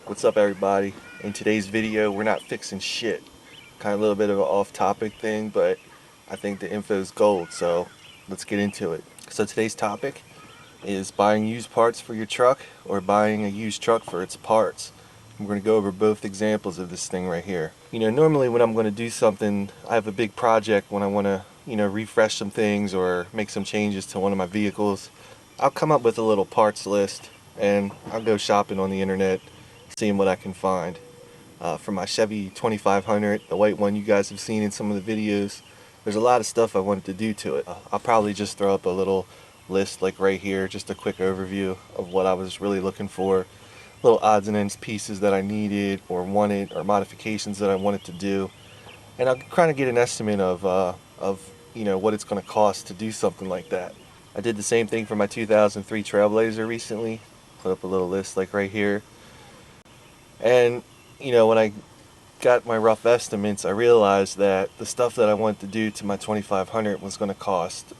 What's up, everybody? In today's video, we're not fixing shit. Kind of a little bit of an off-topic thing, but I think the info is gold, so let's get into it. So today's topic is buying used parts for your truck or buying a used truck for its parts. I'm going to go over both examples of this thing right here. Normally when I'm going to do something, I have a big project when I want to, refresh some things or make some changes to one of my vehicles. I'll come up with a little parts list and I'll go shopping on the internet, seeing what I can find. For my Chevy 2500, the white one you guys have seen in some of the videos, there's a lot of stuff I wanted to do to it. I'll probably just throw up a little list like right here, just a quick overview of what I was really looking for, little odds and ends pieces that I needed or wanted, or modifications that I wanted to do, and I'll kind of get an estimate of what it's going to cost to do something like that. I did the same thing for my 2003 Trailblazer recently. Put up a little list like right here, and when I got my rough estimates, I realized that the stuff that I wanted to do to my 2500 was going to cost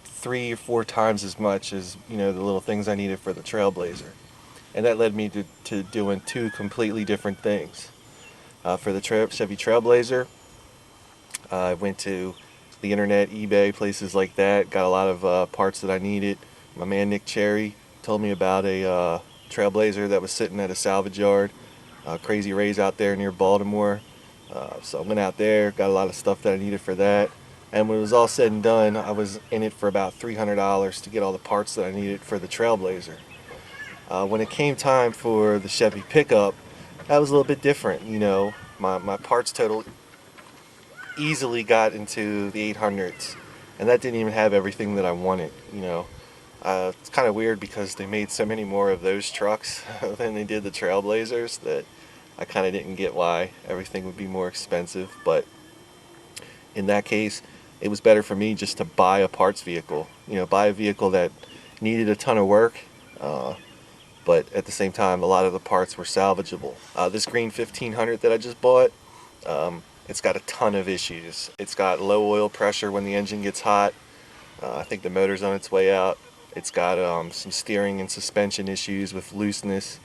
3 or 4 times as much as the little things I needed for the Trailblazer, and that led me to doing two completely different things. For the Chevy Trailblazer, I went to the internet, eBay, places like that, got a lot of parts that I needed. My man Nick Cherry told me about a Trailblazer that was sitting at a salvage yard, Crazy Ray's out there near Baltimore. So I went out there, got a lot of stuff that I needed for that, and when it was all said and done, I was in it for about $300 to get all the parts that I needed for the Trailblazer. When it came time for the Chevy pickup, that was a little bit different. My parts total easily got into the 800s, and that didn't even have everything that I wanted. It's kind of weird because they made so many more of those trucks than they did the Trailblazers that I kind of didn't get why everything would be more expensive. But in that case, it was better for me just to buy a parts vehicle. Buy a vehicle that needed a ton of work, but at the same time, a lot of the parts were salvageable. This green 1500 that I just bought, it's got a ton of issues. It's got low oil pressure when the engine gets hot. I think the motor's on its way out. It's got some steering and suspension issues with looseness.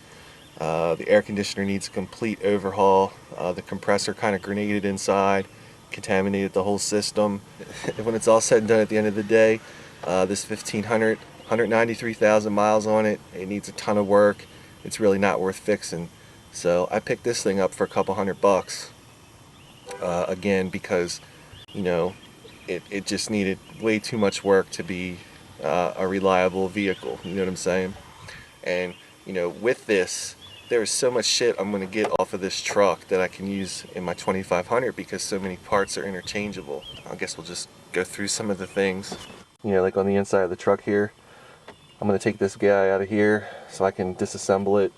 The air conditioner needs a complete overhaul. The compressor kind of grenaded inside, contaminated the whole system. When it's all said and done at the end of the day, this 1500, 193,000 miles on it. It needs a ton of work. It's really not worth fixing. So I picked this thing up for a couple $100. Again, because it just needed way too much work to be a reliable vehicle. You know what I'm saying? And with this, there's so much shit I'm going to get off of this truck that I can use in my 2500 because so many parts are interchangeable. I guess we'll just go through some of the things. Like on the inside of the truck here, I'm going to take this guy out of here so I can disassemble it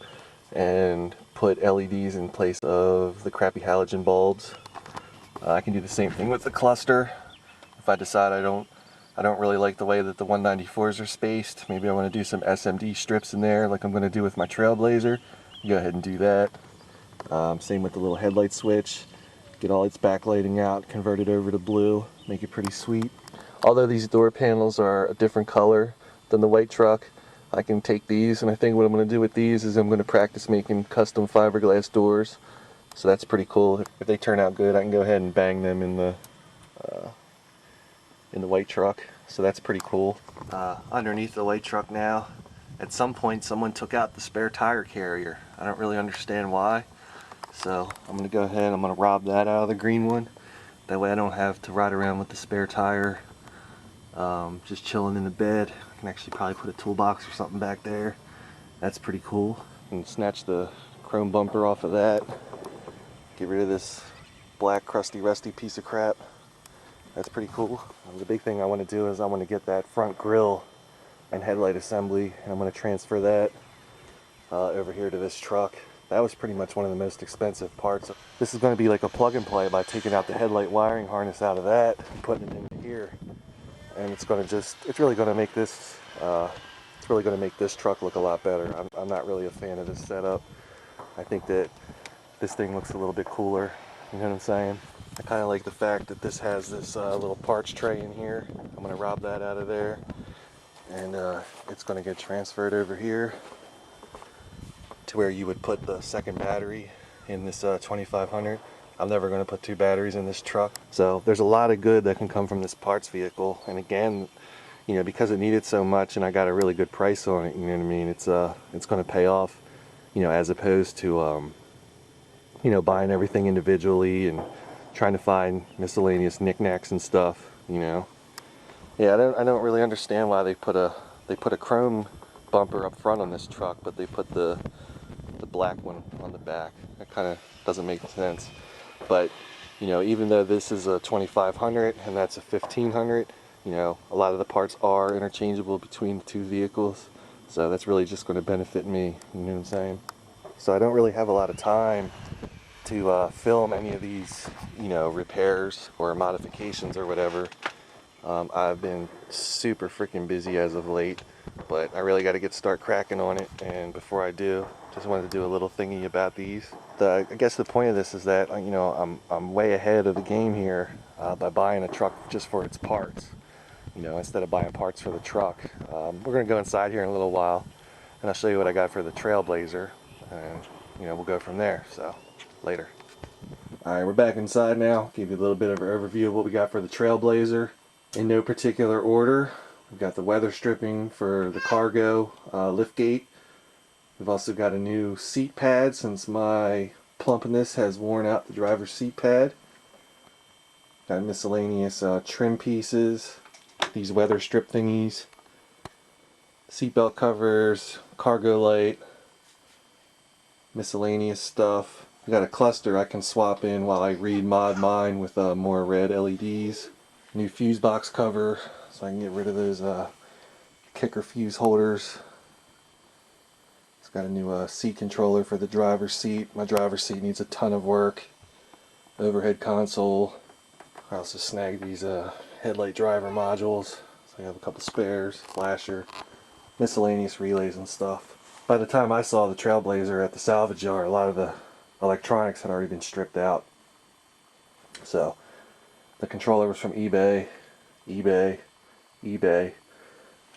and put LEDs in place of the crappy halogen bulbs. I can do the same thing with the cluster. If I decide I don't really like the way that the 194s are spaced, maybe I want to do some SMD strips in there like I'm going to do with my Trailblazer, go ahead and do that. Same with the little headlight switch. Get all its backlighting out, convert it over to blue, make it pretty sweet. Although these door panels are a different color than the white truck, I can take these, and I think what I'm going to do with these is I'm going to practice making custom fiberglass doors. So that's pretty cool. If they turn out good, I can go ahead and bang them in the white truck. So that's pretty cool. Underneath the white truck now, at some point someone took out the spare tire carrier. I don't really understand why. So I'm going to go ahead, I'm going to rob that out of the green one. That way I don't have to ride around with the spare tire just chilling in the bed. I can actually probably put a toolbox or something back there. That's pretty cool. And snatch the chrome bumper off of that. Get rid of this black crusty rusty piece of crap. That's pretty cool. The big thing I want to do is I want to get that front grille and headlight assembly, and I'm going to transfer that over here to this truck. That was pretty much one of the most expensive parts. This is going to be like a plug and play by taking out the headlight wiring harness out of that and putting it into here, and it's really going to make this truck look a lot better. I'm not really a fan of this setup. I think that this thing looks a little bit cooler. You know what I'm saying? I kind of like the fact that this has this little parts tray in here. I'm going to rob that out of there, and it's going to get transferred over here to where you would put the second battery in this 2500. I'm never going to put 2 batteries in this truck. So there's a lot of good that can come from this parts vehicle. And again, you know, because it needed so much and I got a really good price on it, you know what I mean, it's going to pay off, you know, as opposed to you know, buying everything individually and trying to find miscellaneous knickknacks and stuff, you know. Yeah, I don't really understand why they put a chrome bumper up front on this truck, but they put the black one on the back. That kind of doesn't make sense. But you know, even though this is a 2500 and that's a 1500, you know, a lot of the parts are interchangeable between the two vehicles, so that's really just going to benefit me, you know what I'm saying? So I don't really have a lot of time to film any of these, you know, repairs or modifications or whatever. I've been super freaking busy as of late, but I really got to start cracking on it. And before I do, just wanted to do a little thingy about these. I guess the point of this is that, you know, I'm way ahead of the game here by buying a truck just for its parts, you know, instead of buying parts for the truck. We're gonna go inside here in a little while, and I'll show you what I got for the Trailblazer, and you know, we'll go from there. So later. All right, we're back inside now. Give you a little bit of an overview of what we got for the Trailblazer. In no particular order, we've got the weather stripping for the cargo liftgate. We've also got a new seat pad since my plumpness has worn out the driver's seat pad. Got miscellaneous trim pieces, these weather strip thingies, seatbelt covers, cargo light, miscellaneous stuff. I got a cluster I can swap in while I read mod mine with more red LEDs. New fuse box cover so I can get rid of those kicker fuse holders. It's got a new seat controller for the driver's seat. My driver's seat needs a ton of work. Overhead console. I also snagged these headlight driver modules. So I have a couple spares, flasher, miscellaneous relays and stuff. By the time I saw the Trailblazer at the salvage yard, a lot of the electronics had already been stripped out. So the controller was from eBay,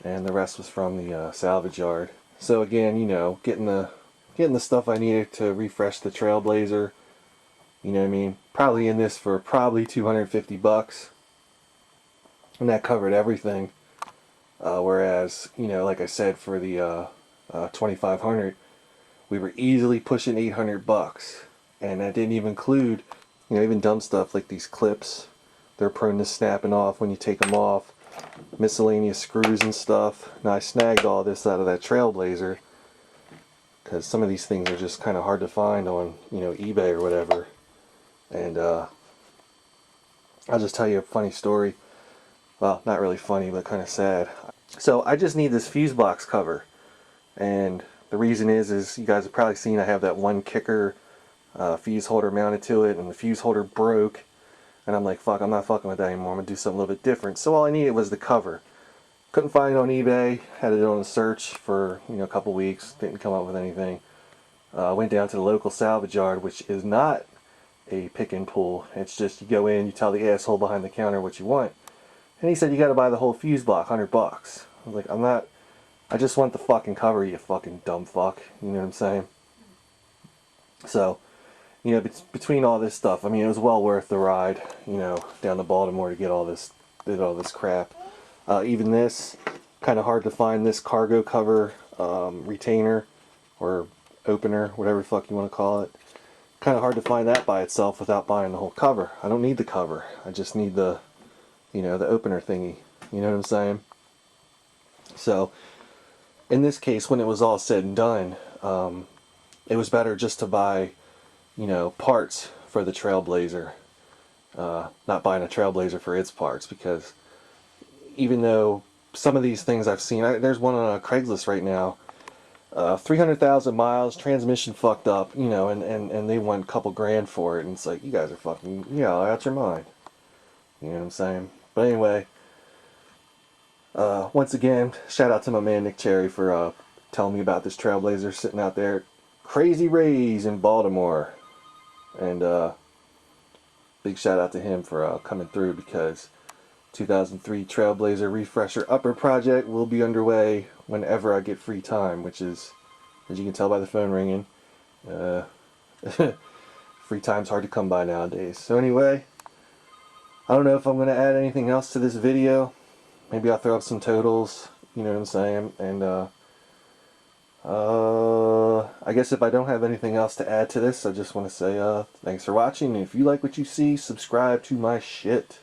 and the rest was from the salvage yard. So again, you know, getting the stuff I needed to refresh the Trailblazer. You know what I mean? Probably in this for probably 250 bucks, and that covered everything. Whereas, you know, like I said, for the 2500, we were easily pushing 800 bucks, and that didn't even include, you know, even dumb stuff like these clips. They're prone to snapping off when you take them off. Miscellaneous screws and stuff. Now I snagged all this out of that Trailblazer because some of these things are just kind of hard to find on, you know, eBay or whatever. And I'll just tell you a funny story. Well, not really funny, but kind of sad. So I just need this fuse box cover, and the reason is you guys have probably seen I have that one kicker fuse holder mounted to it, and the fuse holder broke. And I'm like, fuck, I'm not fucking with that anymore. I'm going to do something a little bit different. So all I needed was the cover. Couldn't find it on eBay. Had it on a search for, you know, a couple weeks. Didn't come up with anything. Went down to the local salvage yard, which is not a pick and pull. It's just you go in, you tell the asshole behind the counter what you want. And he said, you got to buy the whole fuse block, 100 bucks. I was like, I just want the fucking cover, you fucking dumb fuck. You know what I'm saying? So, you know, between all this stuff, I mean, it was well worth the ride, you know, down to Baltimore to get all this crap. Even this, kind of hard to find this cargo cover retainer or opener, whatever the fuck you want to call it. Kind of hard to find that by itself without buying the whole cover. I don't need the cover. I just need the, you know, the opener thingy. You know what I'm saying? So, in this case, when it was all said and done, it was better just to buy, you know, parts for the Trailblazer, not buying a Trailblazer for its parts, because even though some of these things I've seen, there's one on Craigslist right now, 300,000 miles, transmission fucked up, you know, and they want a couple grand for it, and it's like, you guys are fucking, you know, out your mind. You know what I'm saying? But anyway, once again, shout out to my man Nick Cherry for telling me about this Trailblazer sitting out there, Crazy Ray's in Baltimore. And big shout out to him for coming through, because 2003 Trailblazer Refresher Upper Project will be underway whenever I get free time, which is as you can tell by the phone ringing. Free time's hard to come by nowadays. So anyway, I don't know if I'm going to add anything else to this video. Maybe I'll throw up some totals, you know what I'm saying? And I guess if I don't have anything else to add to this, I just want to say thanks for watching. And if you like what you see, subscribe to my shit.